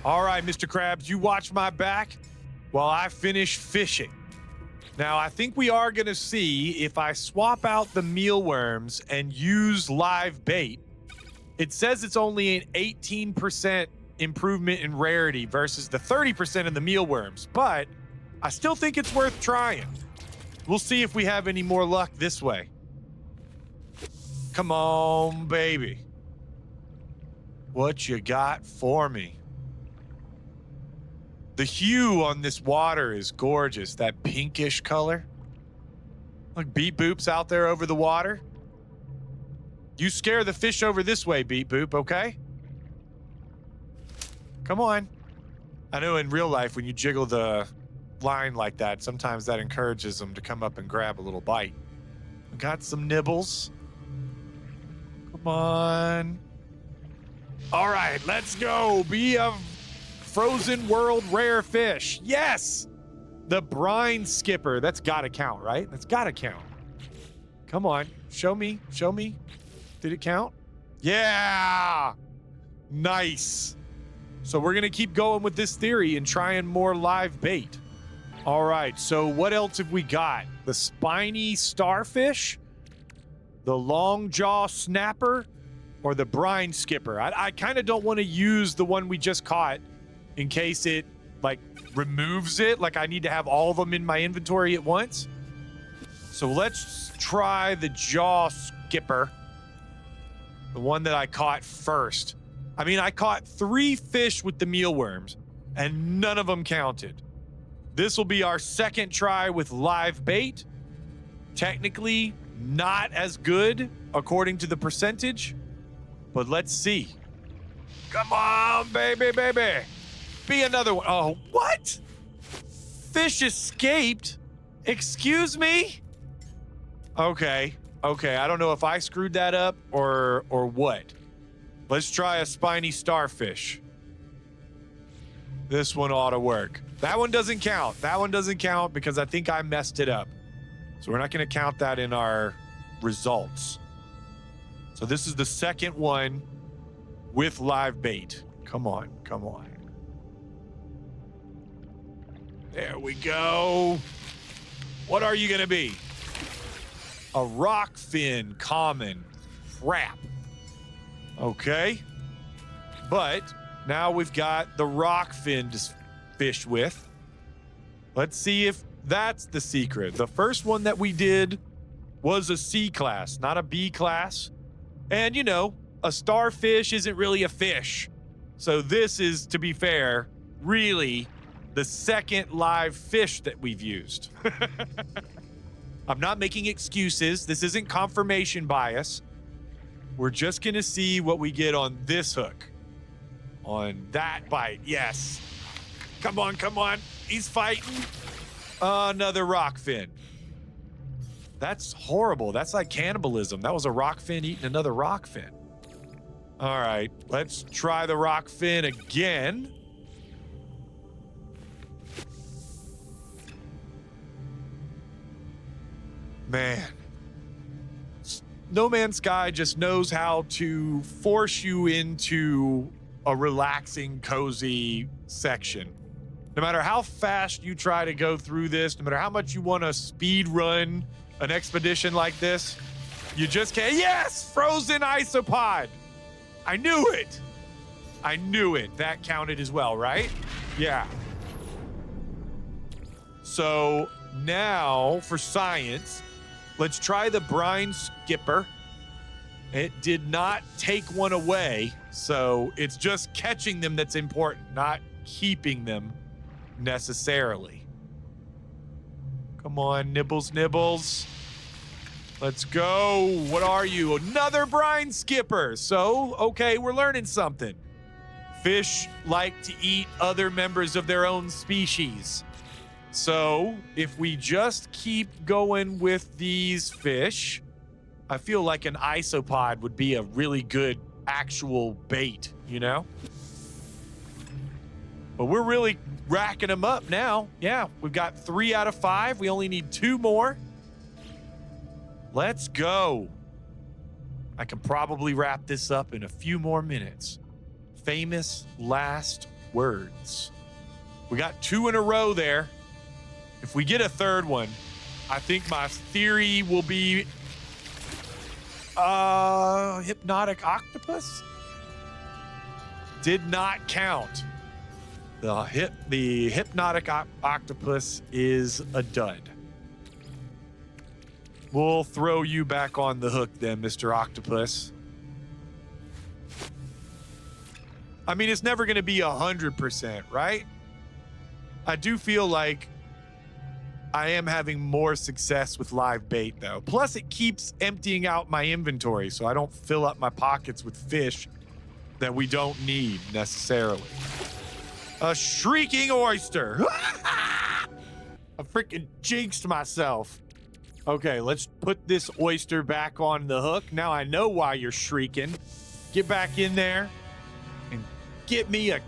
All right, Mr. Krabs, you watch my back while I finish fishing. Now, I think we are gonna see if I swap out the mealworms and use live bait. It says it's only an 18% improvement in rarity versus the 30% in the mealworms, but I still think it's worth trying. We'll see if we have any more luck this way. Come on, baby. What you got for me? The hue on this water is gorgeous, that pinkish color. Look, beep boops out there over the water. You scare the fish over this way, Beep Boop, okay? Come on. I know in real life, when you jiggle the line like that, sometimes that encourages them to come up and grab a little bite. We got some nibbles. Come on. All right, let's go. Be a frozen world rare fish. Yes! The brine skipper. That's gotta count, right? That's gotta count. Come on. Show me. Show me. Did it count? Yeah! Nice. So we're gonna keep going with this theory and trying more live bait. All right, so what else have we got? The spiny starfish, the long jaw snapper, or the brine skipper? I kind of don't want to use the one we just caught in case it like removes it. Like I need to have all of them in my inventory at once. So let's try the jaw skipper, the one that I caught first. I mean, I caught 3 fish with the mealworms and none of them counted. This will be our second try with live bait. Technically, not as good according to the percentage, but let's see. Come on, baby, baby. Be another one. Oh, what? Fish escaped? Excuse me? Okay. I don't know if I screwed that up or what. Let's try a spiny starfish. This one ought to work. That one doesn't count. That one doesn't count because I think I messed it up. So we're not going to count that in our results. So this is the second one with live bait. Come on, come on. There we go. What are you going to be? A rockfin common. Crap. Okay. But now we've got the rockfin to fish with. Let's see if that's the secret. The first one that we did was a C class, not a B class. And you know, a starfish isn't really a fish. So this is, to be fair, really the second live fish that we've used. I'm not making excuses. This isn't confirmation bias. We're just gonna see what we get on this hook. On that bite, yes. Come on, come on. He's fighting. Another rockfin. That's horrible. That's like cannibalism. That was a rockfin eating another rockfin. All right, let's try the rockfin again. Man. No Man's Sky just knows how to force you into a relaxing, cozy section. No matter how fast you try to go through this, no matter how much you want to speed run an expedition like this, you just can't. Yes! Frozen isopod! I knew it! I knew it. That counted as well, right? Yeah. So now for science, let's try the brine skipper. It did not take one away, so it's just catching them that's important, not keeping them necessarily. Come on, nibbles, nibbles. Let's go. What are you? Another brine skipper. So, okay, we're learning something. Fish like to eat other members of their own species. So, if we just keep going with these fish, I feel like an isopod would be a really good actual bait, you know? But we're really racking them up now. Yeah, we've got 3 out of 5. We only need 2 more. Let's go. I can probably wrap this up in a few more minutes. Famous last words. We got 2 in a row there. If we get a third one, I think my theory will be hypnotic octopus? Did not count. The hypnotic octopus is a dud. We'll throw you back on the hook then, Mr. Octopus. I mean, it's never going to be 100%, right? I do feel like I am having more success with live bait though. Plus it keeps emptying out my inventory so I don't fill up my pockets with fish that we don't need necessarily. A shrieking oyster. I freaking jinxed myself. Okay, let's put this oyster back on the hook. Now I know why you're shrieking. Get back in there and get me a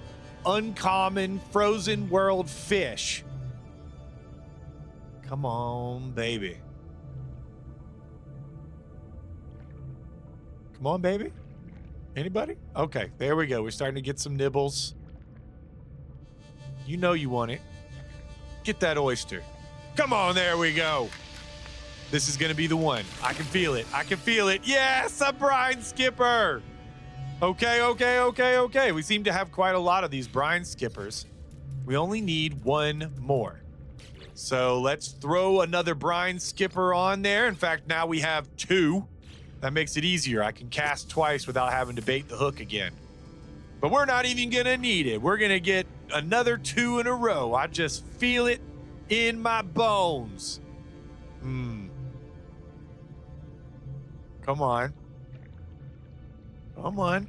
uncommon frozen world fish. Come on, baby. Come on, baby. Anybody? Okay, there we go. We're starting to get some nibbles. You know you want it. Get that oyster. Come on, there we go. This is gonna be the one. I can feel it. I can feel it. Yes, a brine skipper. Okay. We seem to have quite a lot of these brine skippers. We only need one more. So let's throw another brine skipper on there. In fact, now we have two. That makes it easier. I can cast twice without having to bait the hook again. But we're not even gonna need it. We're gonna get another 2 in a row. I just feel it in my bones. Come on. Come on.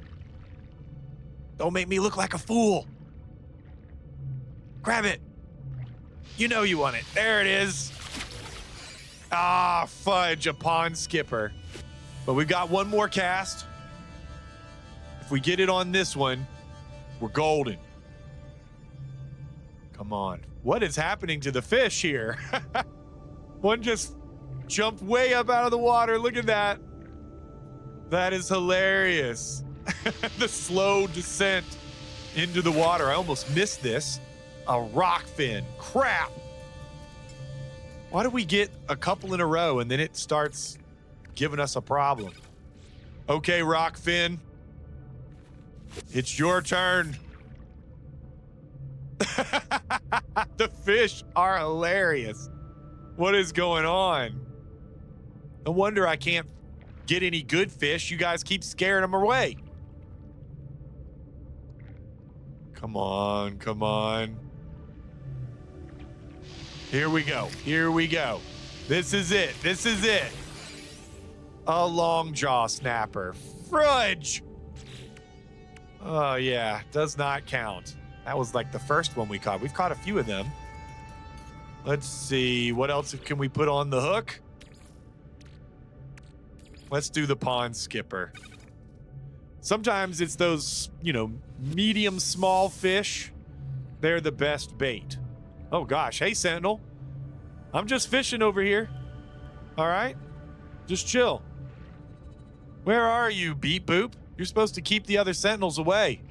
Don't make me look like a fool. Grab it. You know you want it. There it is. Ah, fudge, a pond skipper. But we've got one more cast. If we get it on this one, we're golden. Come on. What is happening to the fish here? One just jumped way up out of the water. Look at that. That is hilarious. The slow descent into the water. I almost missed this. A rockfin. Crap. Why do we get a couple in a row and then it starts giving us a problem? Okay, rockfin. It's your turn. The fish are hilarious. What is going on? No wonder I can't get any good fish. You guys keep scaring them away. Come on, come on. Here we go. Here we go. This is it. This is it. A long jaw snapper. Fudge. Oh, yeah. Does not count. That was like the first one we caught. We've caught a few of them. Let's see. What else can we put on the hook? Let's do the pond skipper. Sometimes it's those, medium small fish. They're the best bait. Oh gosh. Hey, Sentinel. I'm just fishing over here. All right? Just chill. Where are you, Beep Boop? You're supposed to keep the other Sentinels away.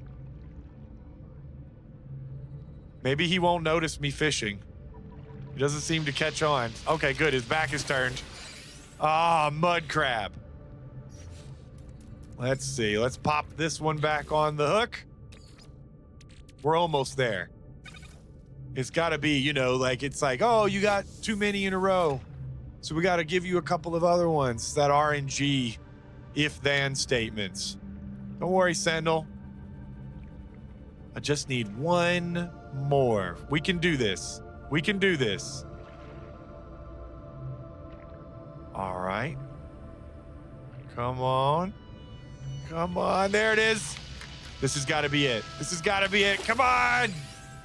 Maybe he won't notice me fishing. He doesn't seem to catch on. Okay, good. His back is turned. Ah, mud crab. Let's see. Let's pop this one back on the hook. We're almost there. It's got to be, it's like, oh, you got too many in a row. So we got to give you a couple of other ones. That RNG if-then statements. Don't worry, Sentinel. I just need one more. We can do this. We can do this. All right. Come on. Come on. There it is. This has got to be it. This has got to be it. Come on.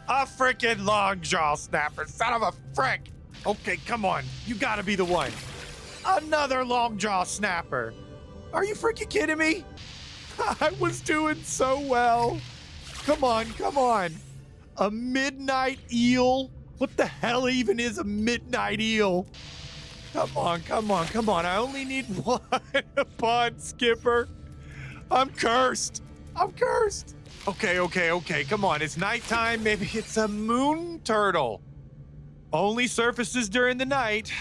A freaking long jaw snapper. Son of a frick. Okay, come on. You got to be the one. Another long jaw snapper. Are you freaking kidding me? I was doing so well. Come on, come on. A midnight eel? What the hell even is a midnight eel? Come on, come on, come on. I only need one pond skipper. I'm cursed. I'm cursed. Okay. Come on. It's nighttime. Maybe it's a moon turtle. Only surfaces during the night.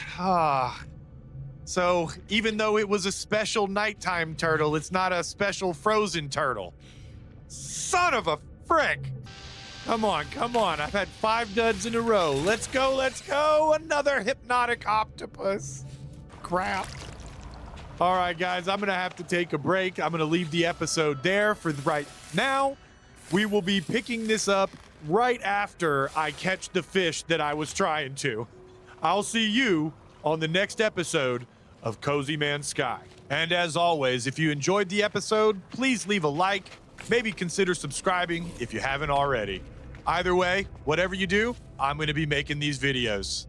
So even though it was a special nighttime turtle, it's not a special frozen turtle. Son of a frick. Come on. I've had 5 duds in a row. Let's go. Another hypnotic octopus. Crap. All right, guys, I'm going to have to take a break. I'm going to leave the episode there for right now. We will be picking this up right after I catch the fish that I was trying to. I'll see you on the next episode of Cozy Man Sky. And as always, if you enjoyed the episode, please leave a like, maybe consider subscribing if you haven't already. Either way, whatever you do, I'm going to be making these videos.